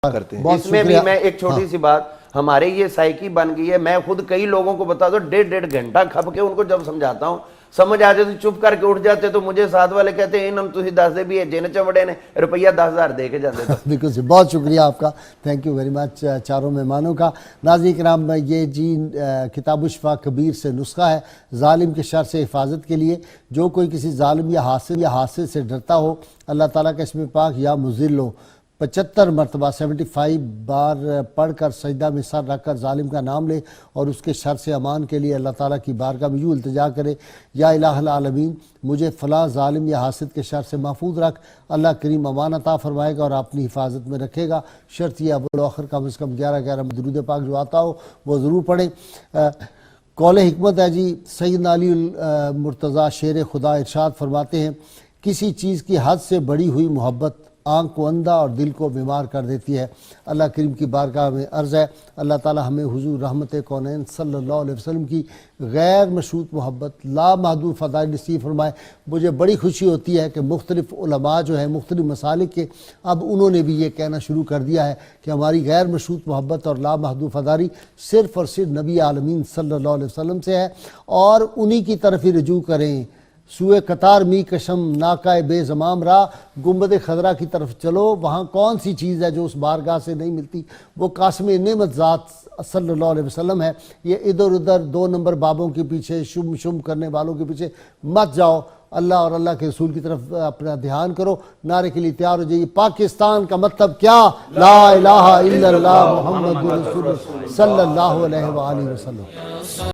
کرتے ہیں۔ اس میں بھی میں ایک چھوٹی سی بات، ہمارے یہ سائیکی بن گئی ہے، میں خود کئی لوگوں کو بتا دو 1.5 گھنٹہ کھپ کے ان کو جب سمجھاتا ہوں سمجھ آ جاتے چپ کر کے اٹھ جاتے، تو مجھے ساتھ والے کہتے ہیں انہوں تسی دس دے بھی ہے جن چمڑے نے روپیہ 10,000 دے کے جاتے تھے۔ بالکل سے بہت شکریہ آپ کا، تھینک یو ویری مچ چاروں مہمانوں کا۔ ناظرین کرام، یہ جی کتاب الشفا کبیر سے نسخہ ہے ظالم کے شر سے حفاظت کے لیے۔ جو کوئی کسی ظالم یا حاسد سے ڈرتا ہو، اللہ تعالیٰ کا اسم پاک یا مذل ہو 75 مرتبہ 75 بار پڑھ کر سجدہ میں سر رکھ کر ظالم کا نام لے اور اس کے شر سے امان کے لیے اللہ تعالیٰ کی بارگاہ میں یوں التجا کرے، یا الہ العالمین مجھے فلاں ظالم یا حاسد کے شر سے محفوظ رکھ، اللہ کریم امان عطا فرمائے گا اور اپنی حفاظت میں رکھے گا۔ شرط یہ اول کم از کم 11 درود پاک جو آتا ہو وہ ضرور پڑھیں۔ قول حکمت ہے جی، سیدنا علی المرتضیٰ شیر خدا ارشاد فرماتے ہیں، کسی چیز کی حد سے بڑی ہوئی محبت آنکھ کو اندھا اور دل کو بیمار کر دیتی ہے۔ اللہ کریم کی بارگاہ میں عرض ہے اللہ تعالی ہمیں حضور رحمت کونین صلی اللہ علیہ وسلم کی غیر مشروط محبت لامحدود فضائل نصیب فرمائے۔ مجھے بڑی خوشی ہوتی ہے کہ مختلف علماء جو ہیں مختلف مسالک کے، اب انہوں نے بھی یہ کہنا شروع کر دیا ہے کہ ہماری غیر مشروط محبت اور لامحدود فضائل صرف اور صرف نبی عالمین صلی اللہ علیہ وسلم سے ہے، اور انہی کی طرف ہی رجوع کریں۔ سوئے قطار می کشم ناکائے بے زمام راہ، گنبد خضرا کی طرف چلو، وہاں کون سی چیز ہے جو اس بارگاہ سے نہیں ملتی؟ وہ قاسم نعمت ذات صلی اللہ علیہ وسلم ہے۔ یہ ادھر ادھر 2 نمبر بابوں کے پیچھے شم کرنے والوں کے پیچھے مت جاؤ، اللہ اور اللہ کے رسول کی طرف اپنا دھیان کرو، نعرے کے لیے تیار ہو جائیے۔ پاکستان کا مطلب کیا؟ لا الہ الا اللہ محمد رسول صلی اللہ علیہ وآلہ وسلم۔